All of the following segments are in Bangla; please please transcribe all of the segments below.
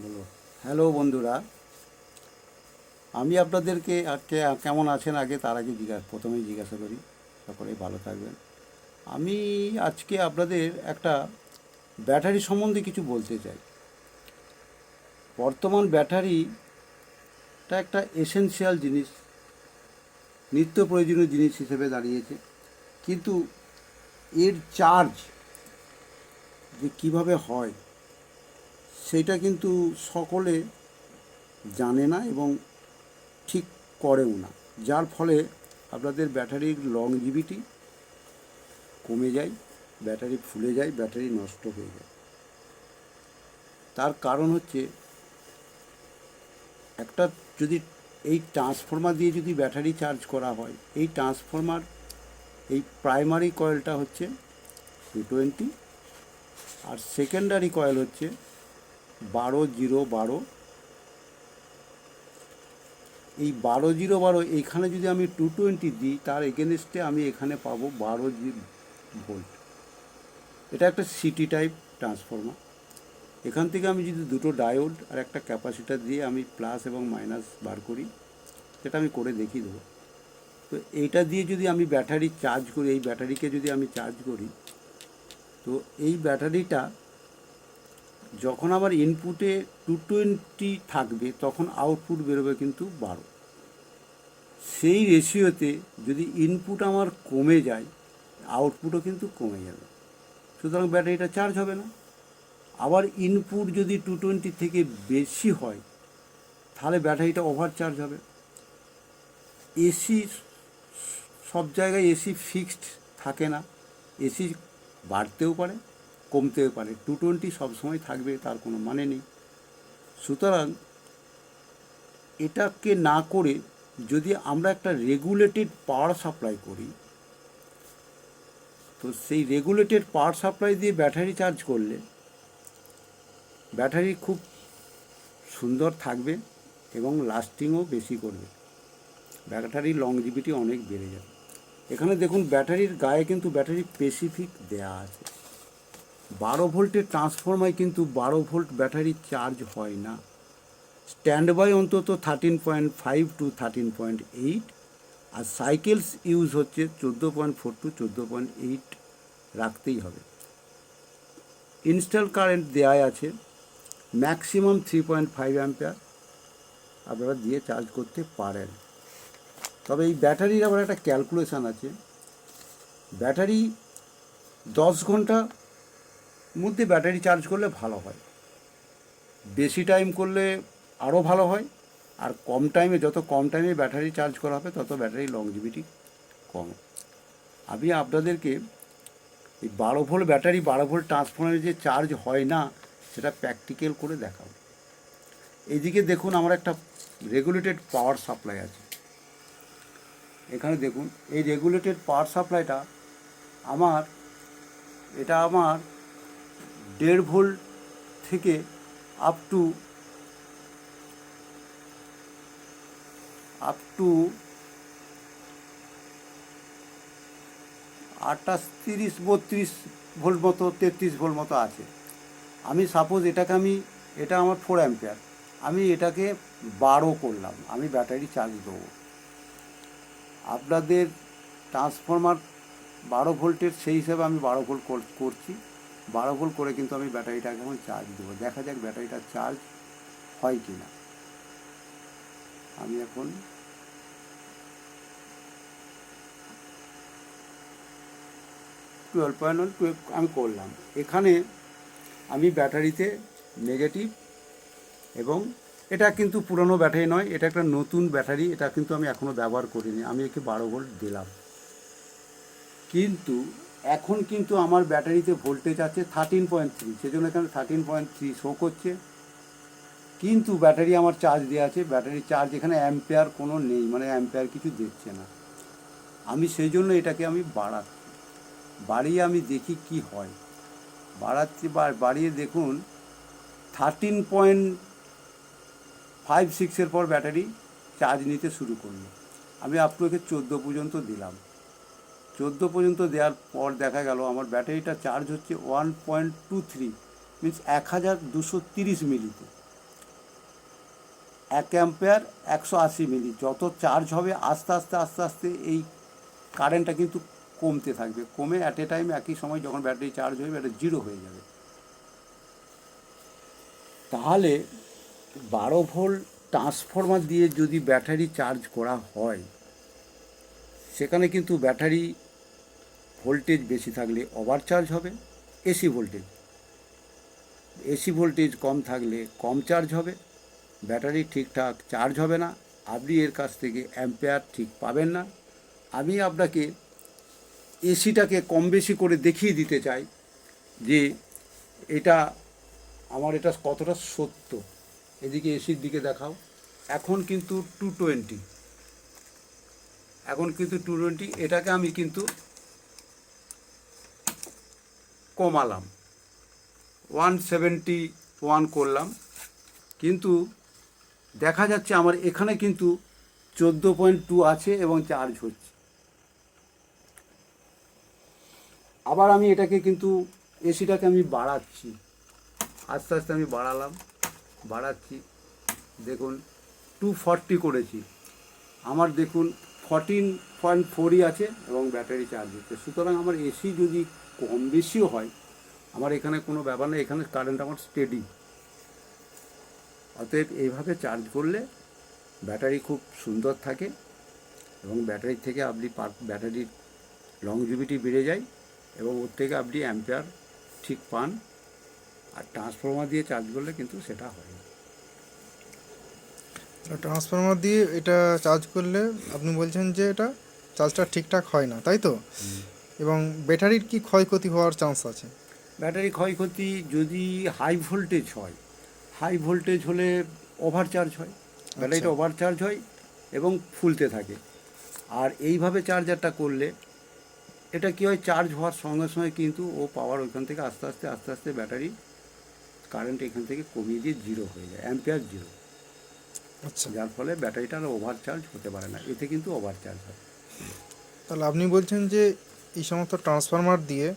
বলো। হ্যালো বন্ধুরা, আমি আপনাদেরকে আজকে কেমন আছেন আগে তার আগে প্রথমেই জিজ্ঞাসা করি। সকলেই ভালো থাকবেন। আমি আজকে আপনাদের একটা ব্যাটারি সম্বন্ধে কিছু বলতে চাই। বর্তমান ব্যাটারিটা একটা এসেনশিয়াল জিনিস, নিত্য প্রয়োজনীয় জিনিস হিসেবে দাঁড়িয়েছে। কিন্তু এর চার্জ যে কীভাবে হয় সেটা কিন্তু সকলে জানে না এবং ঠিক করেও না, যার ফলে আপনাদের ব্যাটারির লংজিভিটি কমে যায়, ব্যাটারি ফুলে যায়, ব্যাটারি নষ্ট হয়ে যায়। তার কারণ হচ্ছে একটা, যদি এই ট্রান্সফর্মার দিয়ে যদি ব্যাটারি চার্জ করা হয়, এই ট্রান্সফর্মার এই প্রাইমারি কয়েলটা হচ্ছে 220 আর সেকেন্ডারি কয়েল হচ্ছে 12 0 12। এই 12 0 12 এইখানে যদি আমি 220 দিই, তার এগেনস্টে আমি এখানে পাবো 12 ভোল্ট। এটা একটা সিটি টাইপ ট্রান্সফর্মার। এখান থেকে আমি যদি দুটো ডায়োড আর একটা ক্যাপাসিটার দিয়ে আমি প্লাস এবং মাইনাস বার করি, সেটা আমি করে দেখিয়ে দেবো। তো এইটা দিয়ে যদি আমি ব্যাটারি চার্জ করি, এই ব্যাটারিকে যদি আমি চার্জ করি, তো এই ব্যাটারিটা যখন আমার ইনপুটে 220 থাকবে, তখন আউটপুট বেরোবে কিন্তু 12। সেই রেশিওতে যদি ইনপুট আমার কমে যায়, আউটপুটও কিন্তু কমে যাবে, সুতরাং ব্যাটারিটা চার্জ হবে না। আবার ইনপুট যদি 220 থেকে বেশি হয়, তাহলে ব্যাটারিটা ওভার চার্জ হবে। এসি, সব জায়গায় এসি ফিক্সড থাকে না, এসি বাড়তেও পারে কমতেও পারে। 220 সবসময় থাকবে তার কোনো মানে নেই। সুতরাং এটাকে না করে যদি আমরা একটা রেগুলেটেড পাওয়ার সাপ্লাই করি, তো সেই রেগুলেটেড পাওয়ার সাপ্লাই দিয়ে ব্যাটারি চার্জ করলে ব্যাটারি খুব সুন্দর থাকবে এবং লাস্টিংও বেশি করবে, ব্যাটারির লংজিভিটি অনেক বেড়ে যাবে। এখানে দেখুন, ব্যাটারির গায়ে কিন্তু ব্যাটারি স্পেসিফিক দেয়া আছে। 12 ভোল্টের ট্রান্সফর্মায় কিন্তু 12 ভোল্ট ব্যাটারি চার্জ হয় না। স্ট্যান্ড বাই অন্তত 13.5 টু 13.8, আর সাইকেলস ইউজ হচ্ছে 14.4 টু 14.8 রাখতেই হবে। ইনস্টল কারেন্ট দেয়া আছে ম্যাক্সিমাম 3.5 অ্যাম্পিয়ার, আপনারা দিয়ে চার্জ করতে পারেন। তবে এই ব্যাটারির আবার একটা ক্যালকুলেশান আছে। ব্যাটারি 10 ঘন্টা মধ্যে ব্যাটারি চার্জ করলে ভালো হয়, বেশি টাইম করলে আরও ভালো হয়, আর কম টাইমে, যত কম টাইমে ব্যাটারি চার্জ করা হবে তত ব্যাটারি লংজিভিটি কম। আমি আপনাদেরকে এই 12 ভোল্ট ব্যাটারি, 12 ভোল্ট ট্রান্সফর্মারে যে চার্জ হয় না, সেটা প্র্যাকটিক্যাল করে দেখাবো। এইদিকে দেখুন, আমার একটা রেগুলেটেড পাওয়ার সাপ্লাই আছে। এখানে দেখুন, এই রেগুলেটেড পাওয়ার সাপ্লাইটা আমার, এটা আমার 1.5 ভোল্ট থেকে আপ টু 28 32 ভোল্ট মতো, 33 ভোল্ট মতো আছে। আমি সাপোজ এটা আমার 4 অ্যাম্পিয়ার, আমি এটাকে 12 করলাম, আমি ব্যাটারি চার্জ দেবো। আপনাদের ট্রান্সফর্মার 12 ভোল্টের, সেই হিসাবে আমি 12 ভোল্ট করছি। 12 ভোল্ট করে কিন্তু আমি ব্যাটারিটাকে এখন চার্জ দেবো। দেখা যাক ব্যাটারিটা চার্জ হয় কি না। আমি এখন 12.1 আমি করলাম। এখানে আমি ব্যাটারিতে নেগেটিভ, এবং এটা কিন্তু পুরনো ব্যাটারি নয়, এটা একটা নতুন ব্যাটারি, এটা কিন্তু আমি এখনও ব্যবহার করিনি। আমি একে 12 ভোল্ট দিলাম, কিন্তু এখন কিন্তু আমার ব্যাটারিতে ভোল্টেজ আছে 13.3, সেজন্য এখানে 13.3 শো করছে। কিন্তু ব্যাটারি আমার চার্জ দেওয়া আছে, ব্যাটারি চার্জ এখানে অ্যাম্পেয়ার কোনো নেই, মানে অ্যাম্পেয়ার কিছু দিচ্ছে না। আমি সেই জন্য এটাকে আমি বাড়িয়ে আমি দেখি কি হয়। বাড়াচ্ছি, বাড়িয়ে দেখুন 13.56-এর পর ব্যাটারি চার্জ নিতে শুরু করলো। আমি আপনাকে 14 পর্যন্ত দিলাম। 14 পর্যন্ত দেওয়ার পর দেখা গেল আমার ব্যাটারিটা চার্জ হচ্ছে 1.23, মিনস 1230 মিলিতে। 1 অ্যাম্পিয়ার 180 মিলি, যত চার্জ হবে আস্তে আস্তে আস্তে আস্তে এই কারেন্টটা কিন্তু কমতে থাকবে, কমে অ্যাট এ টাইম একই সময় যখন ব্যাটারি চার্জ হয়ে ব্যাটারি জিরো হয়ে যাবে। তাহলে 12 ভোল্ট ট্রান্সফরমার দিয়ে যদি ব্যাটারি চার্জ করা হয়, সেখানে কিন্তু ব্যাটারি ভোল্টেজ বেশি থাকলে ওভারচার্জ হবে। এসি ভোল্টেজ কম থাকলে কম চার্জ হবে, ব্যাটারি ঠিকঠাক চার্জ হবে না, আপনি এর কাছ থেকে অ্যাম্পেয়ার ঠিক পাবেন না। আমি আপনাকে এসিটাকে কম বেশি করে দেখিয়ে দিতে চাই যে এটা আমার এটা কতটা সত্য। এদিকে এসির দিকে দেখাও, এখন কিন্তু 220, এটাকে আমি কিন্তু কমালাম, 171 করলাম, কিন্তু দেখা যাচ্ছে আমার এখানে কিন্তু 14.2 আছে এবং চার্জ হচ্ছে। আবার আমি এটাকে কিন্তু এসিটাকে আমি বাড়াচ্ছি, আস্তে আস্তে আমি বাড়াচ্ছি, দেখুন 240 করেছি, আমার দেখুন 14.4ই আছে এবং ব্যাটারি চার্জ হচ্ছে। সুতরাং আমার এসি যদি কম বেশিও হয়, আমার এখানে কোনো ব্যাপার নেই, এখানে কারেন্ট আমার স্টেডি। অতএব এইভাবে চার্জ করলে ব্যাটারি খুব সুন্দর থাকে এবং ব্যাটারির থেকে আপনি ব্যাটারির লংজিভিটি বেড়ে যায় এবং ওর থেকে আপনি অ্যাম্পেয়ার ঠিক পান। আর ট্রান্সফরমার দিয়ে চার্জ করলে কিন্তু সেটা হয় না। ট্রান্সফরমার দিয়ে এটা চার্জ করলে আপনি বলছেন যে এটা চার্জটা ঠিকঠাক হয় না, তাই তো? এবং ব্যাটারির কি ক্ষয়ক্ষতি হওয়ার চান্স আছে? ব্যাটারি ক্ষয়ক্ষতি যদি হাই ভোল্টেজ হলে ওভারচার্জ হয়, ব্যাটারিটা ওভারচার্জ হয় এবং ফুলতে থাকে। আর এইভাবে চার্জারটা করলে এটা কী হয়, চার্জ হওয়ার সঙ্গে সঙ্গে কিন্তু ও পাওয়ার ওইখান থেকে আস্তে আস্তে ব্যাটারি কারেন্ট এখান থেকে কমিয়ে দিয়ে জিরো হয়ে যায়, অ্যাম্পিয়ার জিরো। আচ্ছা, যার ফলে ব্যাটারিটা আর ওভারচার্জ হতে পারে না, এতে কিন্তু ওভারচার্জ হয়। তাহলে আপনি বলছেন যে এই সমস্ত ট্রান্সফরমার দিয়ে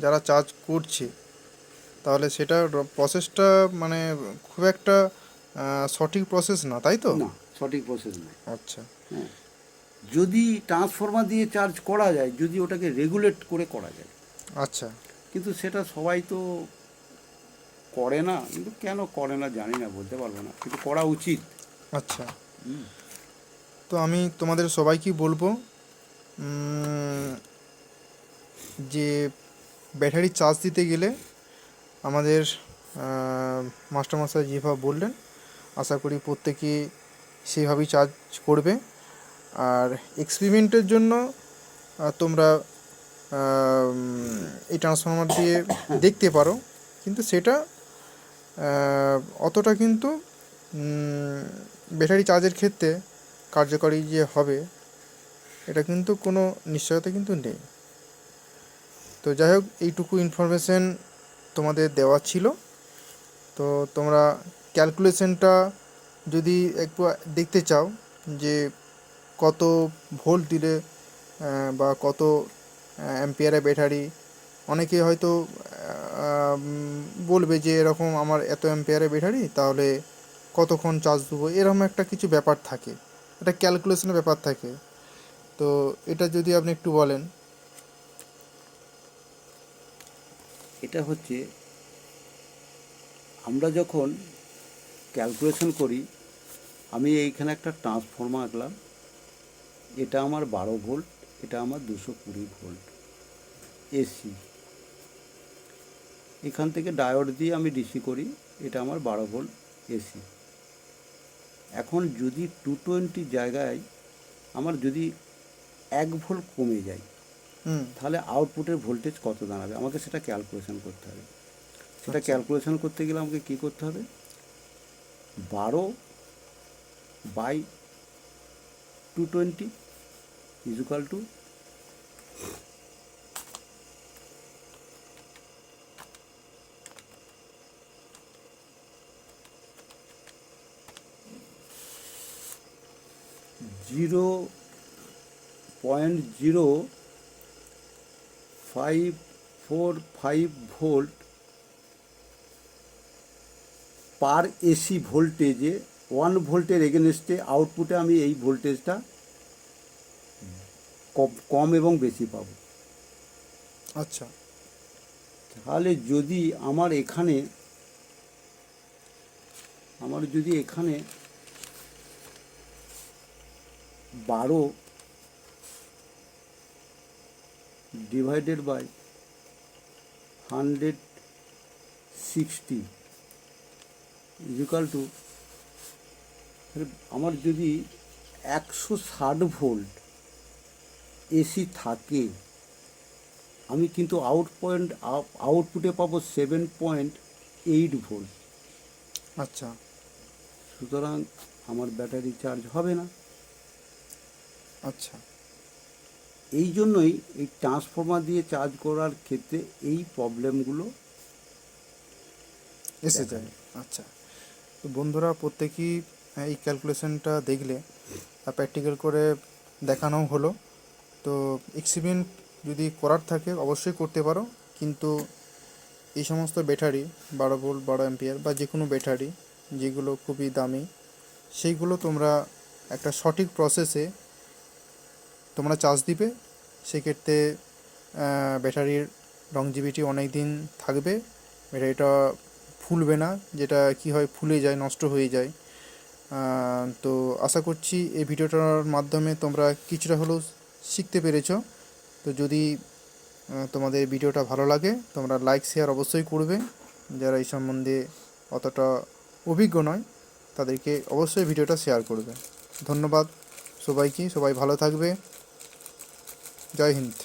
যারা চার্জ করছে, তাহলে সেটা প্রসেসটা মানে খুব একটা সঠিক প্রসেস না, তাই তো? না, সঠিক প্রসেস নয়। আচ্ছা, হ্যাঁ, যদি ট্রান্সফরমার দিয়ে চার্জ করা যায়, যদি ওটাকে রেগুলেট করে করা যায়, আচ্ছা, কিন্তু সেটা সবাই তো করে না, কিন্তু কেন করে না জানি না, বলতে পারবো না, কিন্তু করা উচিত। আচ্ছা। তো আমি তোমাদের সবাইকেই বলবো যে ব্যাটারি চার্জ দিতে গেলে আমাদের মাস্টারমশাই যেভাবে বললেন, আশা করি প্রত্যেকে সেইভাবেই চার্জ করবে। আর এক্সপেরিমেন্টের জন্য তোমরা এই ট্রান্সফরমার দিয়ে দেখতে পারো, কিন্তু সেটা অতটা কিন্তু ব্যাটারি চার্জের ক্ষেত্রে কার্যকরী যে হবে এটা কিন্তু কোনো নিশ্চয়তা কিন্তু নেই। তো যাই হোক, এইটুকু ইনফরমেশন তোমাদের দেওয়া ছিল। তো তোমরা ক্যালকুলেশনটা যদি একটু দেখতে চাও যে কত ভোল্ট দিলে বা কত অ্যাম্পিয়ারের ব্যাটারি, অনেকে হয়তো বলবে যে এরকম আমার এত অ্যাম্পিয়ারের ব্যাটারি, তাহলে কতক্ষণ চার্জ দেবো, এরকম একটা কিছু ব্যাপার থাকে, একটা ক্যালকুলেশনের ব্যাপার থাকে। তো এটা যদি আপনি একটু বলেন। এটা হচ্ছে, আমরা যখন ক্যালকুলেশন করি, আমি এইখানে একটা ট্রান্সফর্মার আঁকলাম, এটা আমার 12 ভোল্ট, এটা আমার 220 ভোল্ট এসি। এখান থেকে ডায়োড দিয়ে আমি ডিসি করি, এটা আমার 12 ভোল্ট এসি। এখন যদি 220 জায়গায় আমার যদি 1 ভোল্ট কমে যায়, তাহলে আউটপুটের ভোল্টেজ কত দাঁড়াবে, আমাকে সেটা ক্যালকুলেশন করতে হবে। সেটা ক্যালকুলেশন করতে গেলে আমাকে কী করতে হবে, 12/220 is equal to 0.0545 volt per AC ভোল্টেজে 1 ভোল্টের এগেনস্টে আউটপুটে আমি এই ভোল্টেজটা কম এবং বেশি পাবো। আচ্ছা। তাহলে যদি আমার যদি এখানে 12 ডিভাইডেড বাই 160 ইকুয়াল টু, আমার যদি 160 ভোল্ট এসি থাকে, আমি কিন্তু আউটপুটে পাবো 7.8 ভোল্ট। আচ্ছা। সুতরাং আমার ব্যাটারি চার্জ হবে না। আচ্ছা। এই জন্যই এই ট্রান্সফর্মার দিয়ে চার্জ করার ক্ষেত্রে এই প্রবলেমগুলো এসে যায়। আচ্ছা, তো বন্ধুরা প্রত্যেকেই এই ক্যালকুলেশনটা দেখলে প্র্যাকটিক্যাল করে দেখানো হলো। তো এক্সপেরিমেন্ট যদি করার থাকে অবশ্যই করতে পারো, কিন্তু এই সমস্ত ব্যাটারি 12 ভোল্ট 12 অ্যাম্পিয়ার বা যে কোনো ব্যাটারি যেগুলো খুবই দামি, সেইগুলো তোমরা একটা সঠিক প্রসেসে তোমরা চার্জ দিবে, সেক্ষেত্রে ব্যাটারির লংজিভিটি অনেক দিন থাকবে, ব্যাটারিটা ফুলবে না, যেটা কি হয় ফুলে যায়, নষ্ট হয়ে যায়। তো আশা করছি এই ভিডিওটার মাধ্যমে তোমরা কিছুটা হলেও শিখতে পেরেছো। তো যদি তোমাদের ভিডিওটা ভালো লাগে তোমরা লাইক শেয়ার অবশ্যই করবে। যারা এই সম্বন্ধে অতটা অভিজ্ঞ নয় তাদেরকে অবশ্যই ভিডিওটা শেয়ার করবে। ধন্যবাদ সবাইকে, সবাই ভালো থাকবে। জয় হিন্দ।